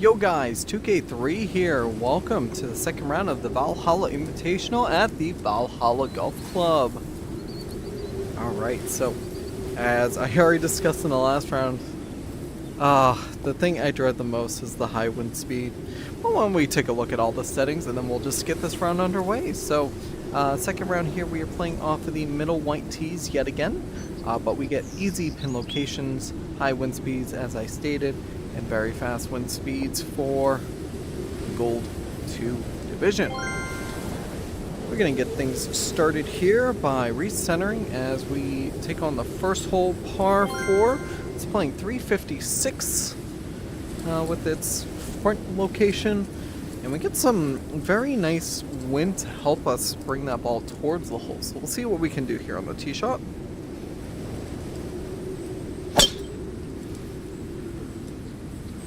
Yo guys, 2K3 here. Welcome to the second round of the Valhalla Invitational at the Valhalla Golf Club. Alright, so as I already discussed in the last round, the thing I dread the most is the high wind speed. Well, why don't we take a look at all the settings and then we'll just get this round underway. So, second round here we are playing off of the middle white tees yet again, but we get easy pin locations, high wind speeds as I stated, and very fast wind speeds for Gold 2 Division. We're going to get things started here by recentering as we take on the first hole, par 4. It's playing 356 with its front location, and we get some very nice wind to help us bring that ball towards the hole. So we'll see what we can do here on the tee shot.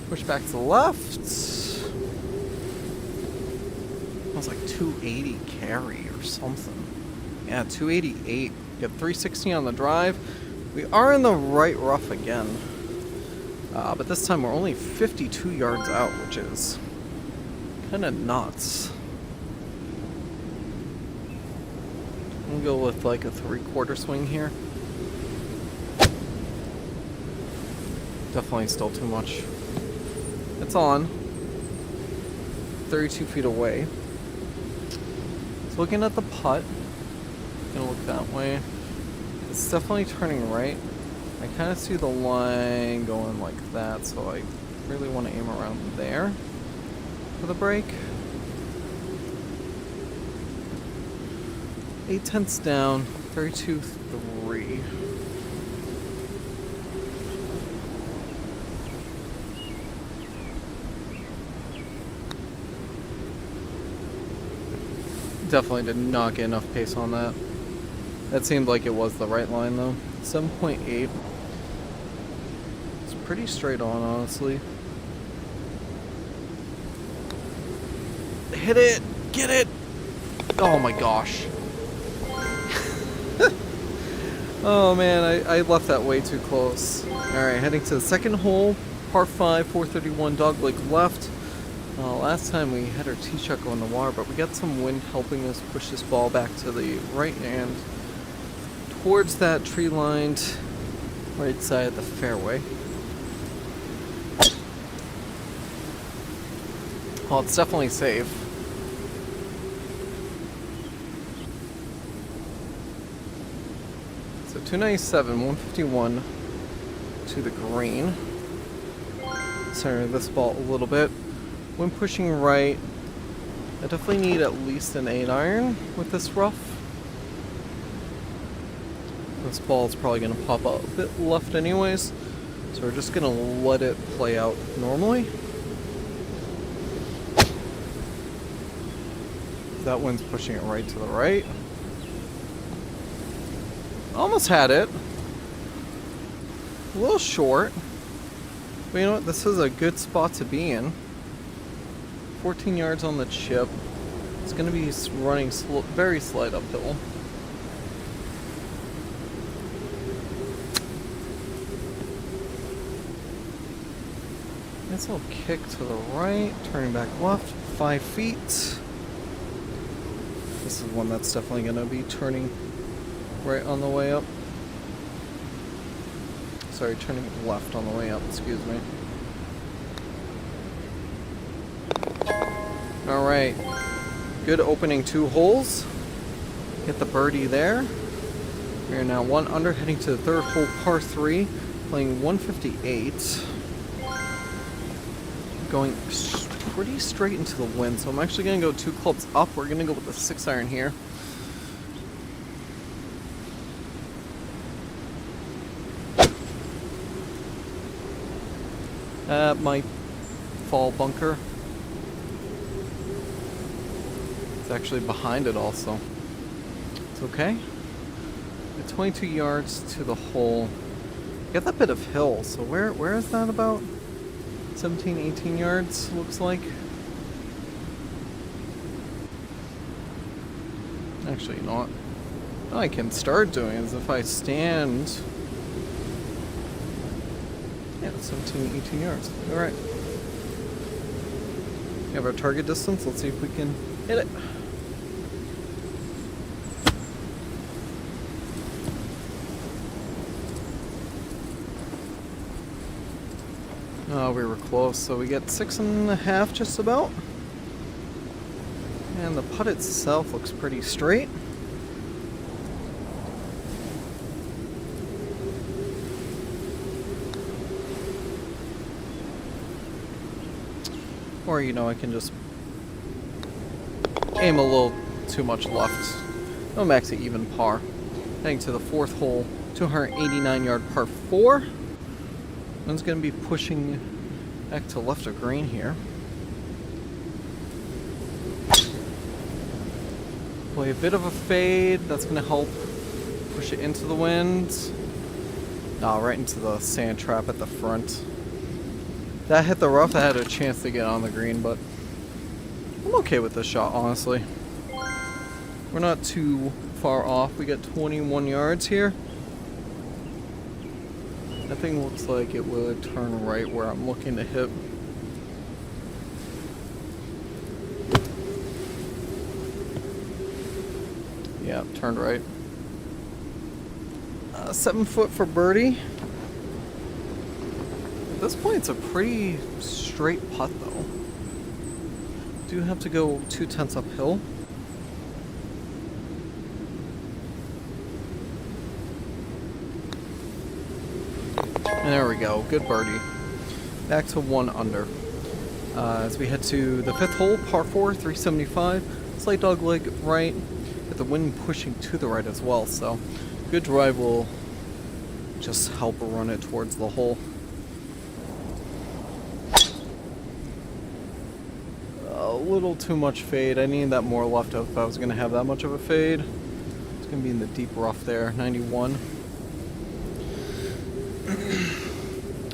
Push back to the left. It was like 280 carry or something. Yeah, 288. Get 360 on the drive. We are in the right rough again. But this time we're only 52 yards out, which is kind of nuts. We'll go with like a 3/4 swing here. Definitely still too much. It's on. 32 feet away. So looking at the putt, gonna look that way. It's definitely turning right. I kind of see the line going like that, so I really want to aim around there for the break. 8/10 down, 32.3. Definitely did not get enough pace on that. That seemed like it was the right line though. 7.8. It's pretty straight on, honestly. Hit it! Get it! Oh my gosh. Oh man, I left that way too close. Alright, heading to the second hole. Par 5, 431 dogleg left. Last time we had our tee shot go in the water, but we got some wind helping us push this ball back to the right and towards that tree-lined right side of the fairway. Well, it's definitely safe. So 297, 151 to the green. Center this ball a little bit. When pushing right, I definitely need at least an 8-iron with this rough. This ball is probably going to pop out a bit left anyways, so we're just going to let it play out normally. That wind's pushing it right to the right. Almost had it. A little short. But you know what? This is a good spot to be in. 14 yards on the chip. It's going to be running very slight uphill. Nice little kick to the right, turning back left, 5 feet. This is one that's definitely going to be turning right on the way up. Sorry, turning left on the way up, excuse me. Alright, good opening 2 holes. Hit the birdie there. We are now 1 under, heading to the third hole, par 3, playing 158. Going pretty straight into the wind, so I'm actually going to go 2 clubs up. We're going to go with the 6-iron here. That might fall bunker. It's actually behind it also. It's okay. At 22 yards to the hole. Got that bit of hill, so where is that about? 17, 18 yards, looks like. Actually, you know what? What I can start doing is if I stand... Yeah, 17, 18 yards. Alright. We have our target distance. Let's see if we can hit it. Oh, we were close, so we get 6.5 just about. And the putt itself looks pretty straight. Or, you know, I can just aim a little too much left. No, max at even par. Heading to the 4th hole, 289-yard par 4. One's going to be pushing back to left of green here. Play a bit of a fade. That's going to help push it into the wind. Oh, right into the sand trap at the front. That hit the rough. I had a chance to get on the green, but I'm okay with this shot, honestly. We're not too far off. We got 21 yards here. That thing looks like it would turn right where I'm looking to hit. Yeah, turned right. 7 foot for birdie. At this point, it's a pretty straight putt, though. Do have to go 2/10 uphill. And there we go, good birdie. Back to 1 under. As we head to the 5th hole, par 4, 375. Slight dog leg right, with the wind pushing to the right as well, so good drive will just help run it towards the hole. A little too much fade. I need that more left if I was going to have that much of a fade. It's going to be in the deep rough there, 91.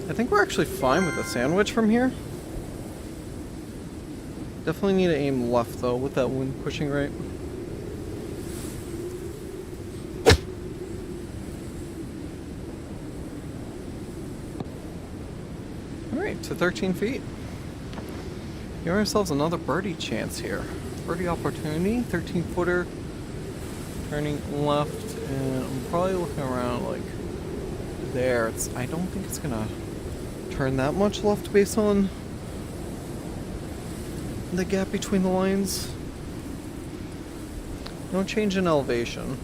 I think we're actually fine with the sandwich from here. Definitely need to aim left though with that wind pushing right. Alright, to 13 feet. Give ourselves another birdie chance here. Birdie opportunity, 13 footer, turning left, and I'm probably looking around like there. I don't think it's gonna turn that much left based on the gap between the lines. No change in elevation.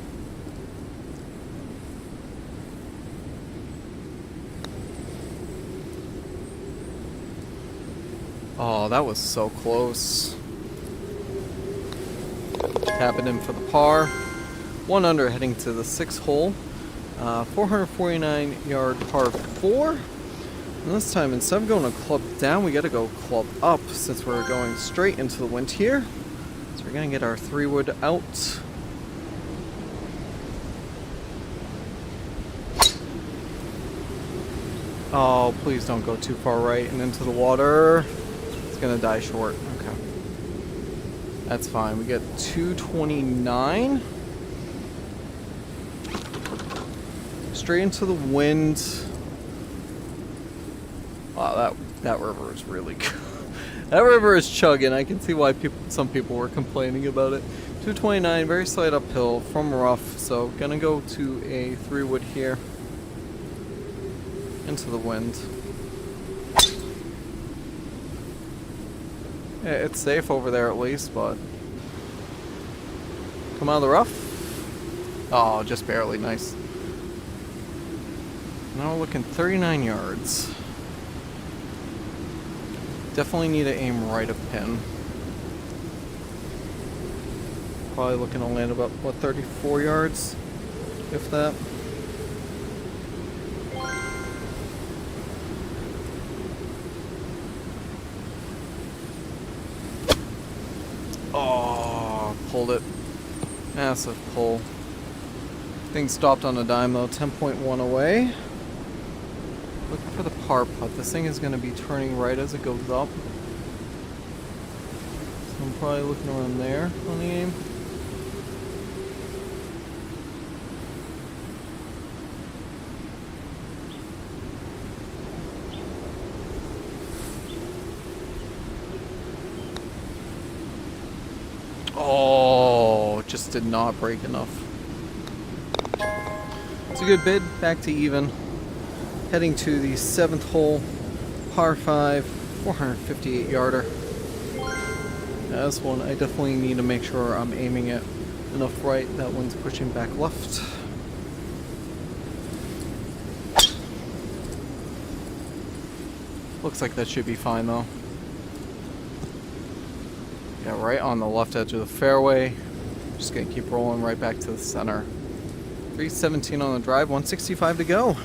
Oh, that was so close. Tapping in for the par. 1 under heading to the 6th hole. 449-yard par 4. And this time, instead of going a club down, we got to go club up since we're going straight into the wind here. So we're going to get our 3-wood out. Oh, please don't go too far right and into the water. It's going to die short. Okay. That's fine. We get 229. Straight into the wind. Wow, that river is really good. That river is chugging. I can see why some people were complaining about it. 229, very slight uphill from rough, so gonna go to a 3-wood here. Into the wind. Yeah, it's safe over there at least, but come out of the rough. Oh, just barely. Nice. Now we're looking 39 yards. Definitely need to aim right of pin. Probably looking to land about, what, 34 yards? If that. Oh, pulled it. Massive pull. Thing stopped on a dime though, 10.1 away. Looking for the par putt. This thing is going to be turning right as it goes up. So I'm probably looking around there on the aim. Oh, just did not break enough. It's a good bid. Back to even. Heading to the 7th hole, par 5, 458 yarder. Now this one, I definitely need to make sure I'm aiming it enough right. That one's pushing back left. Looks like that should be fine though. Yeah, right on the left edge of the fairway. Just gonna keep rolling right back to the center. 317 on the drive, 165 to go.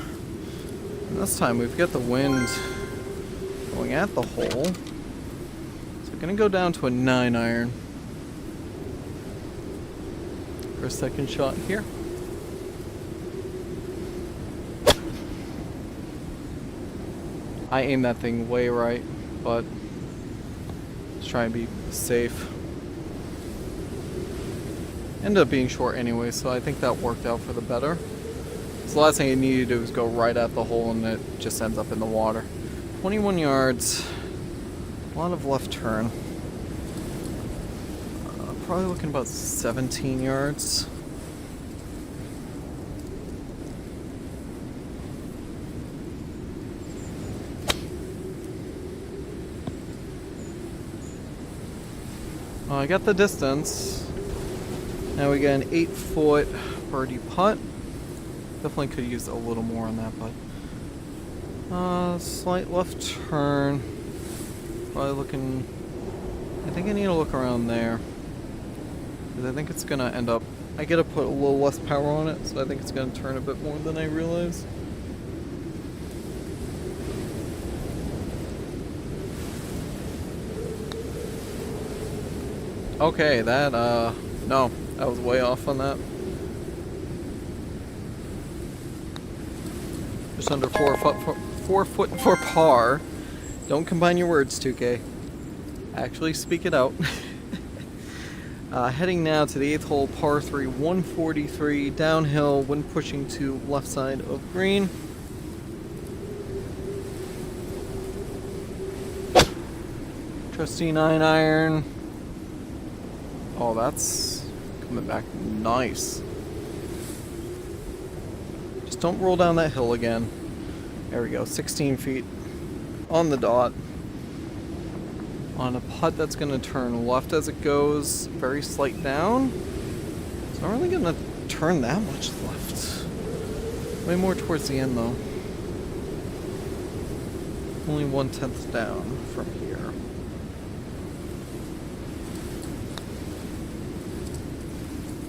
And this time we've got the wind going at the hole. So we're gonna go down to a 9-iron for a second shot here. I aim that thing way right, but let's try and be safe. Ended up being short anyway, so I think that worked out for the better. So the last thing I needed to do was go right at the hole and it just ends up in the water. 21 yards, a lot of left turn. Probably looking about 17 yards. I got the distance. Now we got an 8-foot birdie putt. Definitely could use a little more on that, but slight left turn. Probably looking. I think I need to look around there, because I think it's gonna end up. I gotta put a little less power on it, so I think it's gonna turn a bit more than I realize. Okay, that no, I was way off on that. Just under 4 foot for par. Don't combine your words, 2K. Actually speak it out. Heading now to the 8th hole, par 3, 143, downhill, wind pushing to left side of green. Trusty 9-iron. Oh, that's coming back nice. Just don't roll down that hill again. There we go, 16 feet on the dot. On a putt that's going to turn left as it goes, very slight down. It's not really going to turn that much left. Way more towards the end though. Only 1/10 down from here.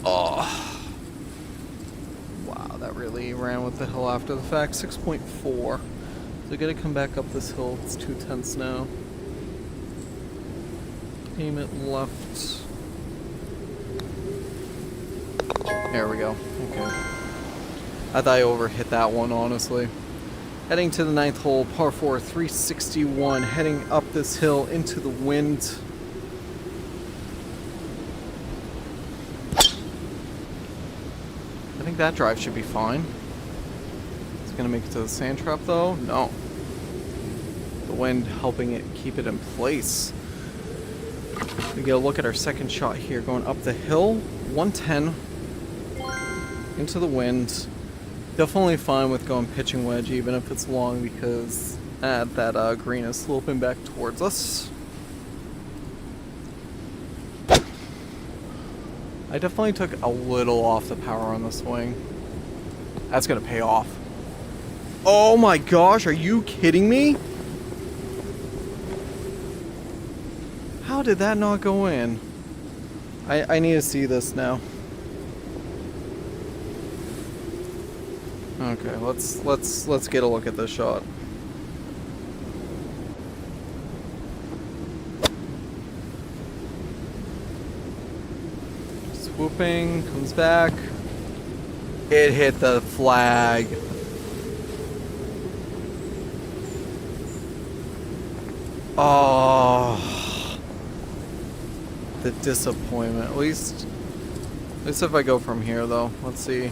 Oh. Wow, that really ran with the hill after the fact. 6.4. So I gotta come back up this hill. It's 2/10 now. Aim it left. There we go. Okay. I thought I overhit that one, honestly. Heading to the 9th hole, par 4, 361. Heading up this hill into the wind. I think that drive should be fine. It's gonna make it to the sand trap though. No. The wind helping it keep it in place. We get a look at our second shot here, going up the hill, 110 into the wind. Definitely fine with going pitching wedge, even if it's long, because that green is sloping back towards us. I definitely took a little off the power on the swing. That's gonna pay off. Oh my gosh, are you kidding me? How did that not go in? I need to see this now. Okay, let's get a look at this shot. Swooping, comes back. It hit the flag. Oh, the disappointment. At least if I go from here, though. Let's see.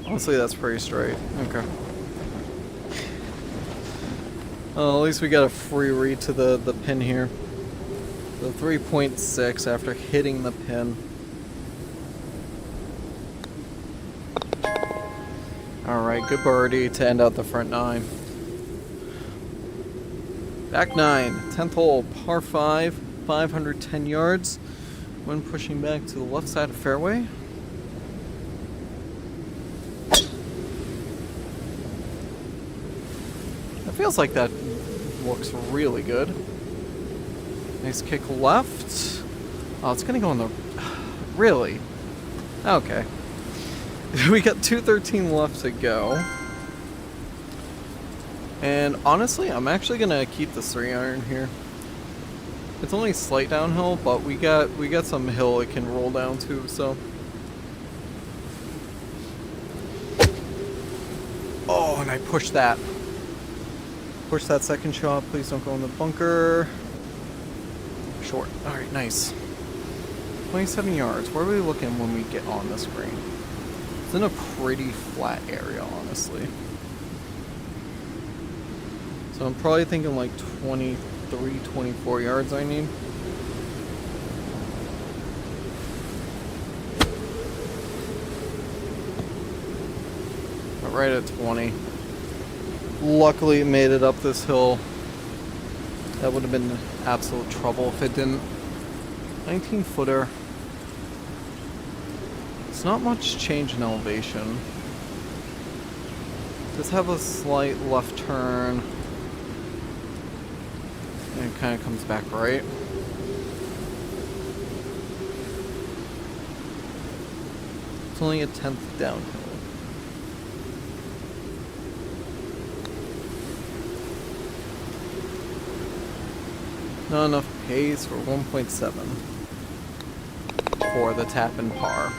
Honestly, that's pretty straight. Okay. At least we got a free read to the pin here. The 3.6 after hitting the pin. Alright, good birdie to end out the front 9. Back 9, 10th hole, par 5, 510 yards. When pushing back to the left side of fairway. That feels like that looks really good. Nice kick left. Oh, it's gonna go in the... Really? Okay. We got 213 left to go. And honestly, I'm actually gonna keep the 3-iron here. It's only slight downhill, but we got some hill it can roll down to, so. Oh, and I pushed that. Push that second shot. Please don't go in the bunker. Short. Alright, nice. 27 yards. Where are we looking when we get on the screen? It's in a pretty flat area, honestly. So I'm probably thinking like 23, 24 yards I need. But right at 20. Luckily it made it up this hill. That would have been absolute trouble if it didn't. 19 footer. It's not much change in elevation. Just have a slight left turn. And it kind of comes back right. It's only a 10th downhill. Not enough pace for 1.7 for the tap and par.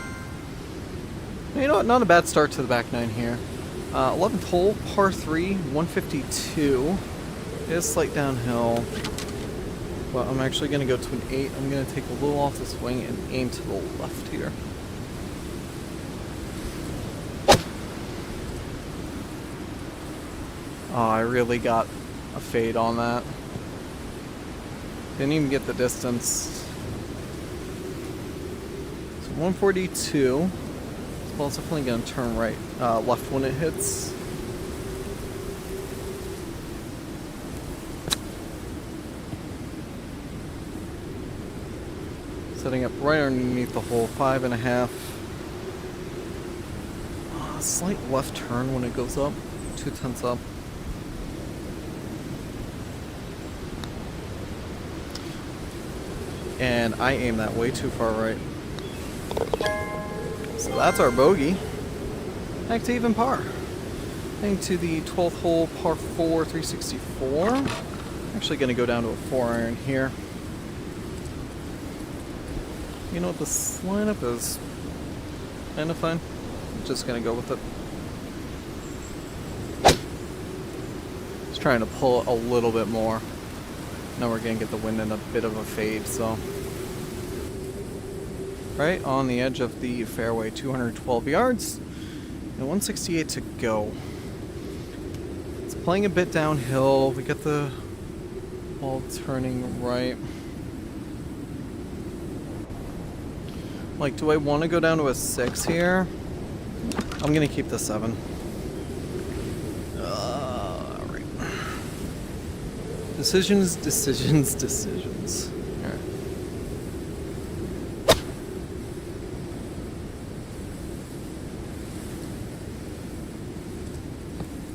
You know what? Not a bad start to the back 9 here. 11th hole, par 3, 152. It is slight downhill. But I'm actually going to go to an 8. I'm going to take a little off the swing and aim to the left here. Oh, I really got a fade on that. Didn't even get the distance. So 142. Well, it's definitely going to turn right, left when it hits. Setting up right underneath the hole, 5.5. Slight left turn when it goes up, 2/10 up. And I aim that way too far right. So that's our bogey. Back to even par. Heading to the 12th hole, par 4, 364. Actually going to go down to a 4-iron here. You know what, this lineup is kind of fine. I'm just going to go with it. Just trying to pull a little bit more. Now we're going to get the wind in a bit of a fade, so. Right on the edge of the fairway, 212 yards, and 168 to go. It's playing a bit downhill. We get the ball turning right. Like, do I want to go down to a 6 here? I'm going to keep the 7. Alright. Decisions, decisions, decisions. Alright.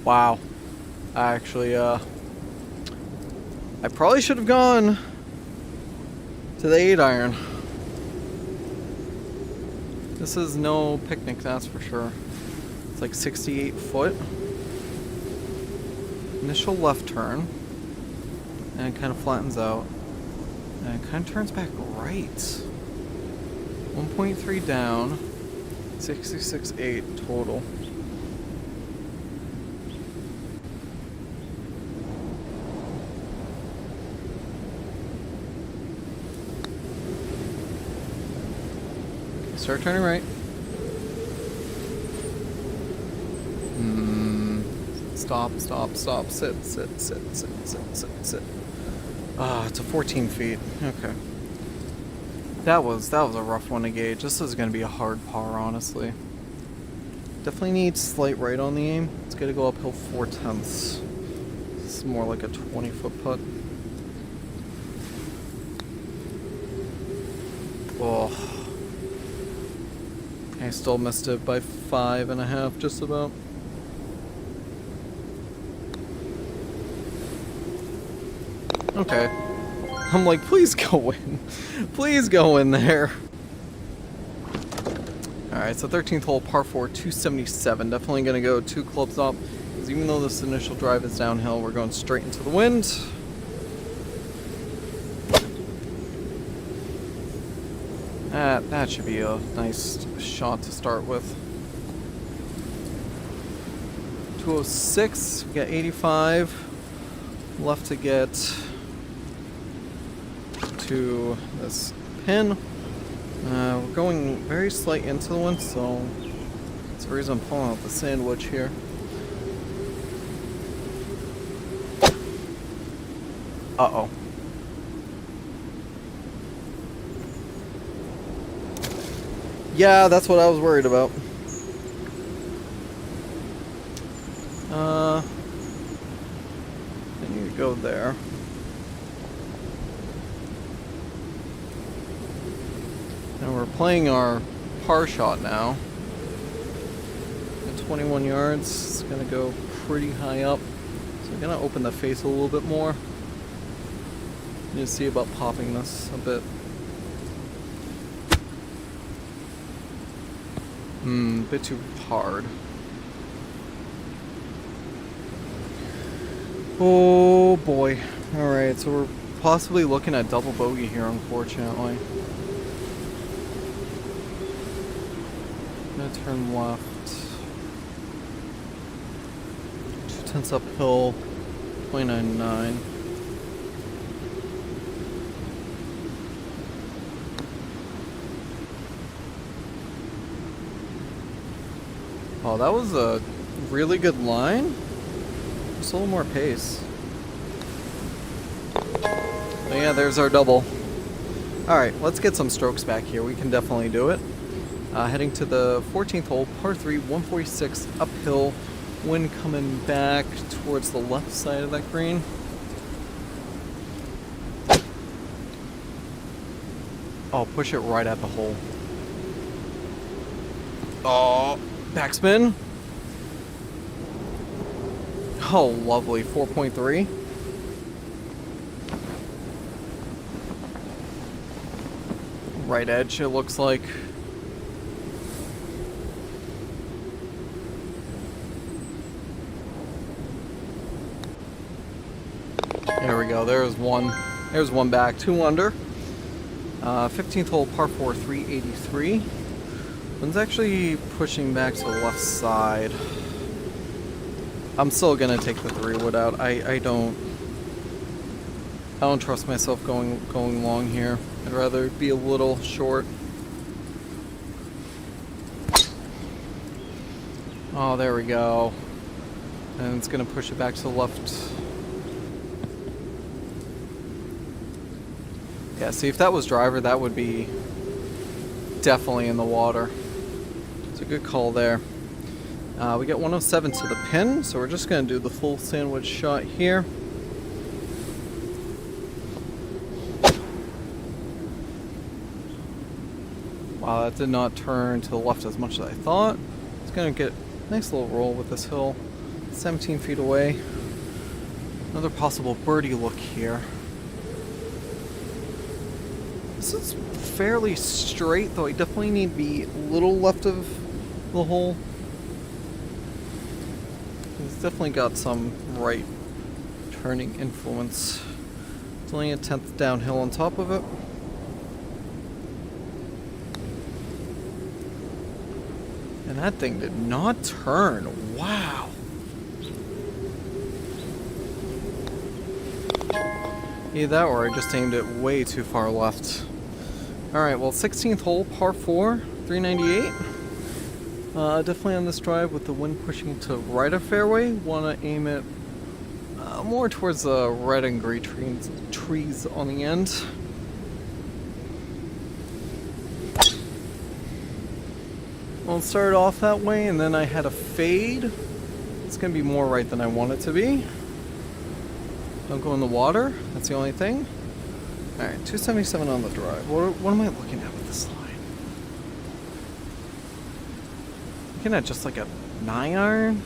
Wow. Actually, I probably should have gone to the 8-iron. This is no picnic, that's for sure. It's like 68 foot. Initial left turn. And it kind of flattens out. And it kind of turns back right. 1.3 down. 66.8 total. Start turning right. Stop, stop, stop. Sit, sit, sit, sit, sit, sit, sit. Ah, it's a 14 feet. Okay. That was a rough one to gauge. This is going to be a hard par, honestly. Definitely needs slight right on the aim. It's going to go uphill 4/10. This is more like a 20-foot putt. Oh. I still missed it by 5.5, just about. Okay. I'm like, please go in. Please go in there. Alright, so 13th hole, par 4, 277. Definitely going to go 2 clubs up. Because even though this initial drive is downhill, we're going straight into the wind. That should be a nice shot to start with. 206, we got 85. Left to get to this pin. We're going very slight into the wind, so that's the reason I'm pulling out the sandwich here. Uh-oh. Yeah, that's what I was worried about. I need to go there. And we're playing our par shot now. At 21 yards, it's gonna go pretty high up. So I'm gonna open the face a little bit more. You see about popping this a bit. A bit too hard. Oh boy. Alright, so we're possibly looking at double bogey here, unfortunately. I'm gonna turn left. 2/10 uphill, 29.9. Oh, that was a really good line. Just a little more pace. But yeah, there's our double. Alright, let's get some strokes back here. We can definitely do it. Heading to the 14th hole, par 3, 146 uphill. Wind coming back towards the left side of that green. Oh, push it right at the hole. Oh, backspin. Oh, lovely. 4.3. Right edge, it looks like. There we go. There's one. There's one back. 2 under. 15th hole, par 4, 383. One's actually pushing back to the left side. I'm still gonna take the 3-wood out. I don't trust myself going long here. I'd rather be a little short. Oh, there we go. And it's gonna push it back to the left. Yeah, see, if that was driver, that would be definitely in the water. It's a good call there. We get 107 to the pin, so we're just going to do the full sandwich shot here. Wow, that did not turn to the left as much as I thought. It's going to get a nice little roll with this hill. 17 feet away. Another possible birdie look here. This is fairly straight, though I definitely need to be a little left of the hole. It's definitely got some right turning influence. It's only a 10th downhill on top of it. And that thing did not turn. Wow. Either that or I just aimed it way too far left. Alright, well, 16th hole, par 4, 398. Definitely on this drive with the wind pushing to right of fairway. Want to aim it more towards the red and gray trees on the end. I'll start off that way, and then I had a fade. It's going to be more right than I want it to be. Don't go in the water. That's the only thing. Alright, 277 on the drive. What am I looking at with this line? Looking at just like a 9-iron?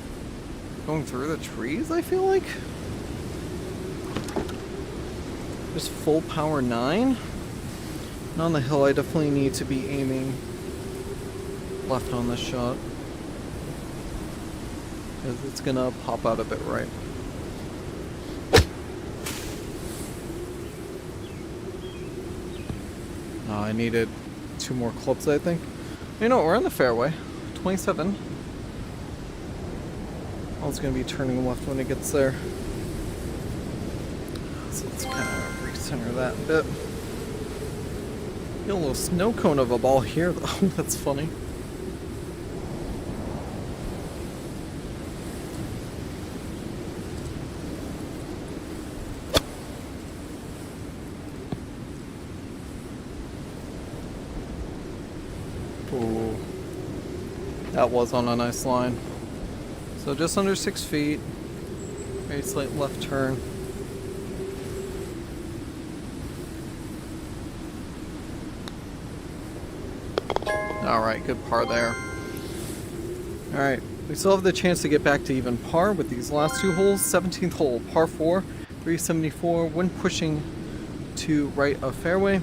Going through the trees, I feel like? Just full power 9? And on the hill, I definitely need to be aiming left on this shot. Because it's gonna pop out a bit right. I needed 2 more clubs, I think. You know, we're in the fairway. 27. Oh, it's going to be turning left when it gets there. So let's kind of recenter that a bit. Get a little snow cone of a ball here, though. That's funny. Ooh. That was on a nice line. So just under 6 feet. Very slight left turn. Alright, good par there. Alright, we still have the chance to get back to even par with these last 2 holes. 17th hole, par 4, 374, wind pushing to right of fairway.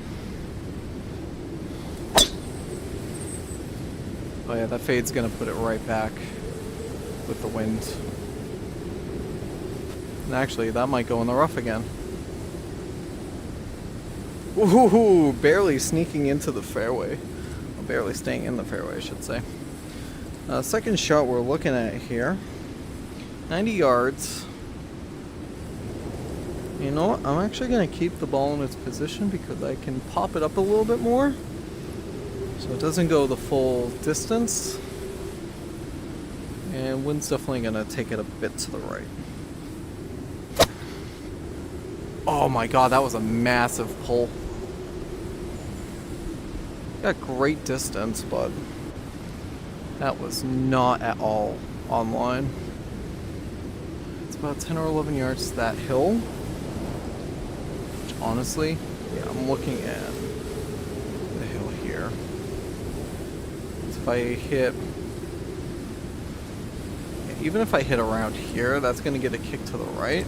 Oh yeah, that fade's gonna put it right back with the wind. And actually, that might go in the rough again. Ooh, barely sneaking into the fairway. Well, barely staying in the fairway, I should say. Second shot we're looking at here. 90 yards. You know what? I'm actually gonna keep the ball in its position because I can pop it up a little bit more. So it doesn't go the full distance. And wind's definitely going to take it a bit to the right. Oh my god, that was a massive pull. Got great distance, but that was not at all online. It's about 10 or 11 yards to that hill. Which honestly, yeah, I'm looking at the hill here. If I hit, even if I hit around here, that's going to get a kick to the right.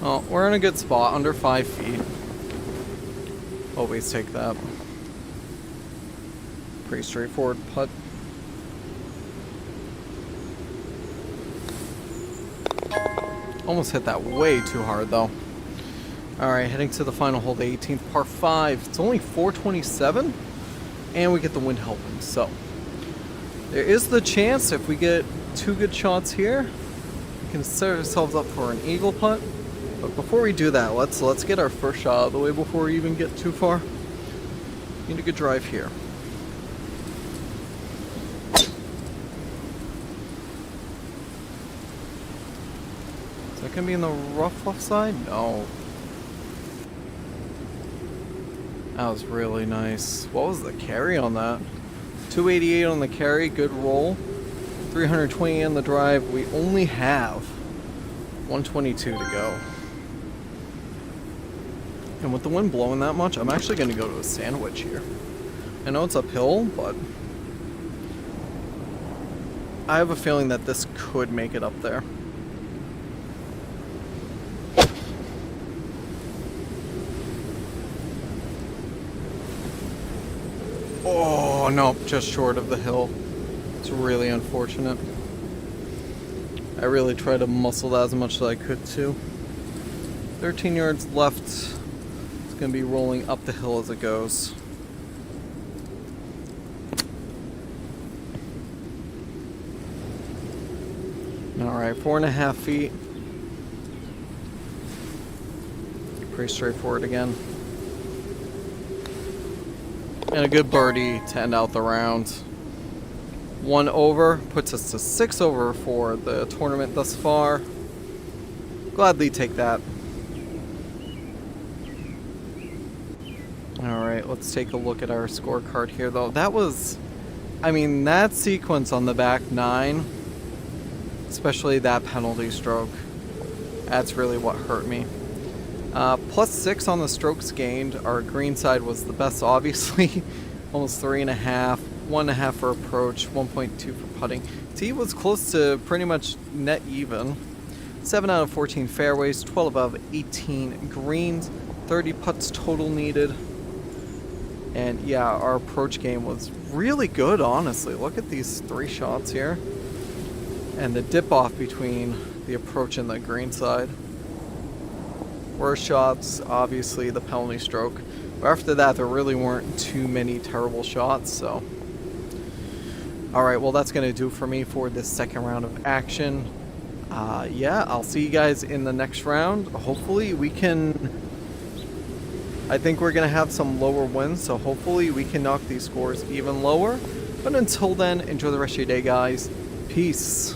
Well, we're in a good spot, under 5 feet. Always take that. Pretty straightforward putt. Almost hit that way too hard, though. Alright, heading to the final hole, the 18th, par 5. It's only 427, and we get the wind helping. So, there is the chance, if we get 2 good shots here, we can set ourselves up for an eagle putt. But before we do that, let's get our first shot out of the way before we even get too far. Need a good drive here. Is that gonna be in the rough left side? No. That was really nice. What was the carry on that? 288 on the carry, good roll. 320 on the drive. We only have 122 to go. And with the wind blowing that much, I'm actually going to go to a sandwich here. I know it's uphill, but I have a feeling that this could make it up there. Oh, no, just short of the hill. It's really unfortunate. I really tried to muscle that as much as I could, too. 13 yards left. It's going to be rolling up the hill as it goes. Alright, 4.5 feet. Pretty straightforward again. And a good birdie to end out the round. 1 over puts us to 6 over for the tournament thus far. Gladly take that. Alright, let's take a look at our scorecard here though. That was, I mean, that sequence on the back 9, especially that penalty stroke, that's really what hurt me. +6 on the strokes gained. Our green side was the best, obviously. Almost 3.5, 1.5 for approach, 1.2 for putting. Tee was close to pretty much net even. 7 out of 14 fairways, 12 out of 18 greens, 30 putts total needed. And yeah, our approach game was really good, honestly. Look at these 3 shots here. And the dip off between the approach and the green side. Worst shots, obviously the penalty stroke. But after that, there really weren't too many terrible shots, so. Alright, well that's going to do for me for this second round of action. Yeah, I'll see you guys in the next round. Hopefully we can... I think we're going to have some lower wins, so hopefully we can knock these scores even lower. But until then, enjoy the rest of your day, guys. Peace.